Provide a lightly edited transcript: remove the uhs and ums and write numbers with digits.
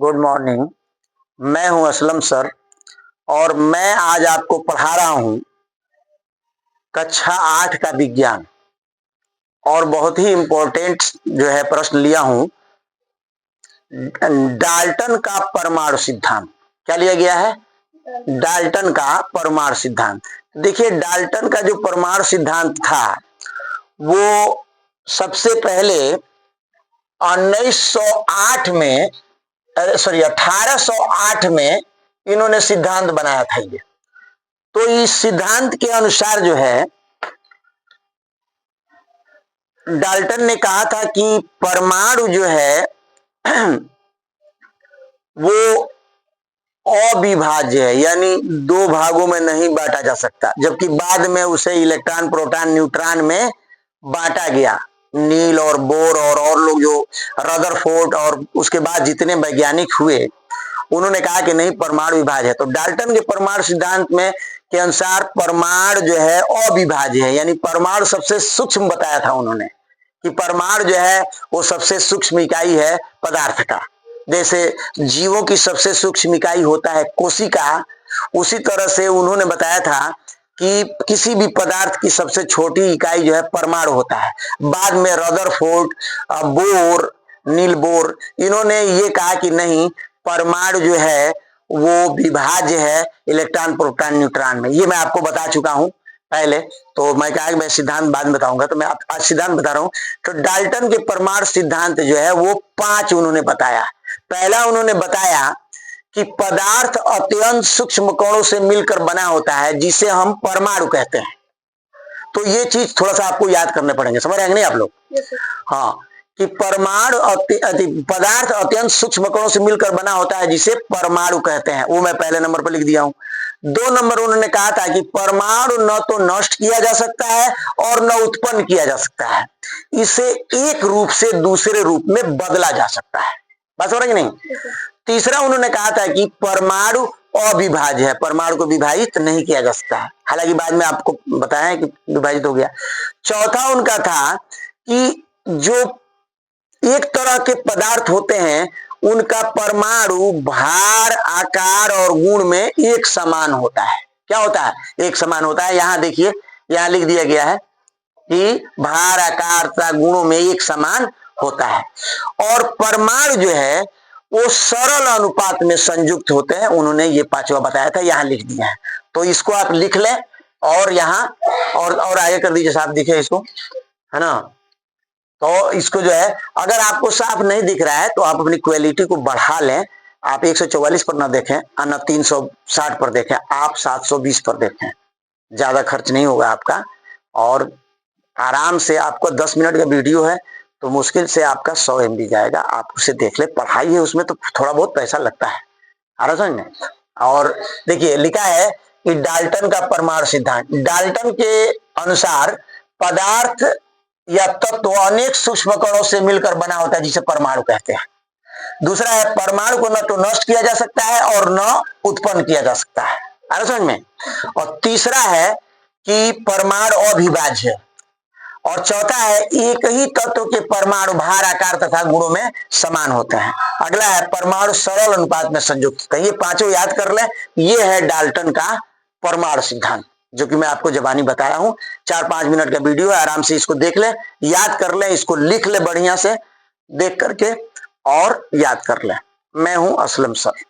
Good morning. मैं हूं Aslam sir और मैं आज आपको पढ़ा रहा हूं कक्षा 8 का विज्ञान और बहुत ही इंपॉर्टेंट जो है प्रश्न लिया हूं। डाल्टन का परमाणु सिद्धांत क्या लिया गया है? डाल्टन का परमाणु सिद्धांत। देखिए, डाल्टन का जो परमाणु सिद्धांत था वो सबसे पहले 1908 में 1808 में इन्होंने सिद्धांत बनाया था। ये तो इस सिद्धांत के अनुसार जो है डाल्टन ने कहा था कि परमाणु जो है वो अविभाज्य है, यानी दो भागों में नहीं बांटा जा सकता, जबकि बाद में उसे इलेक्ट्रॉन, प्रोटॉन, न्यूट्रॉन में बांटा गया। नील और बोर और लोग जो रदरफोर्ड और उसके बाद जितने वैज्ञानिक हुए उन्होंने कहा कि नहीं, परमाणु विभाज्य है। तो डाल्टन के परमाणु सिद्धांत में के अनुसार परमाणु जो है अविभाज्य है, यानी परमाणु सबसे सूक्ष्म बताया था उन्होंने कि परमाणु जो है वो सबसे सूक्ष्म इकाई है पदार्थ का। जैसे जीवों की सबसे सूक्ष्म इकाई होता है कोशिका, उसी तरह से उन्होंने बताया था कि किसी भी पदार्थ की सबसे छोटी इकाई जो है परमाणु होता है। बाद में रदरफोर्ड, बोर, नील बोर, इन्होंने ये कहा कि नहीं, परमाणु जो है वो विभाज्य है इलेक्ट्रॉन, प्रोटॉन, न्यूट्रॉन में। ये मैं आपको बता चुका हूं पहले, तो मैं कहा कि मैं सिद्धांत बाद में बताऊंगा, तो मैं आज सिद्धांत बता रहा हूं। तो डाल्टन के परमाणु सिद्धांत जो है वो 5 उन्होंने बताया। पहला उन्होंने बताया कि पदार्थ अत्यंत सूक्ष्म कणों से मिलकर बना होता है, जिसे हम परमाणु कहते हैं। तो ये चीज थोड़ा सा आपको याद करने पड़ेंगे, समझ रहे हैं नहीं आप लोग? हाँ, कि परमाणु पदार्थ अत्यंत सूक्ष्म कणों से मिलकर बना होता है, जिसे परमाणु कहते हैं। वो मैं पहले नंबर पर लिख दिया हूं। 2 नंबर उन्होंने कहा था कि परमाणु न तो नष्ट किया जा सकता है और न उत्पन्न किया जा सकता है, इसे एक रूप से दूसरे रूप में बदला जा सकता है। बात हो रही है कि नहीं? तीसरा उन्होंने कहा था कि परमाणु अविभाज्य है, परमाणु को विभाजित नहीं किया जा सकता है, हालांकि बाद में आपको बताया कि विभाजित हो गया। चौथा उनका था कि जो एक तरह के पदार्थ होते हैं उनका परमाणु भार, आकार और गुण में एक समान होता है। क्या होता है? एक समान होता है। यहां देखिए, यहां लिख दिया गया है कि भार, आकार तथा गुणों में एक समान होता है। और परमाणु जो है वो सरल अनुपात में संयुक्त होते हैं। उन्होंने ये 5वां बताया था, यहां लिख दिया है, तो इसको आप लिख लें और यहां और आगे कर दीजिए, साफ दिखे इसको, है ना? तो इसको जो है, अगर आपको साफ नहीं दिख रहा है तो आप अपनी क्वालिटी को बढ़ा लें। आप 144 पर ना देखें, न 360 पर देखें, आप 720 पर देखें, ज्यादा खर्च नहीं होगा आपका। और आराम से, आपको 10 मिनट का वीडियो है तो मुश्किल से आपका 100 MB जाएगा। आप उसे देख ले, पढ़ाई है उसमें तो थोड़ा बहुत पैसा लगता है, आ रहा समझ में? और देखिए, लिखा है कि डाल्टन का परमाणु सिद्धांत। डाल्टन के अनुसार पदार्थ या तत्व अनेक सूक्ष्म कणों से मिलकर बना होता है, जिसे परमाणु कहते हैं। दूसरा है, परमाणु को न तो नष्ट किया जा सकता है और न उत्पन्न किया जा सकता है, आ रहा समझ में? और तीसरा है कि परमाणु अविभाज्य है। और चौथा है, एक ही तत्व के परमाणु भार, आकार तथा गुणों में समान होते हैं। अगला है, परमाणु सरल अनुपात में संयुक्त होते हैं। ये 5 याद कर लें। ये है डाल्टन का परमाणु सिद्धांत, जो कि मैं आपको जबानी बताया हूं। 4-5 मिनट का वीडियो है, आराम से इसको देख लें, याद कर लें, इसको लिख ले बढ़िया से, देख करके और याद कर लें। मैं हूं असलम सर।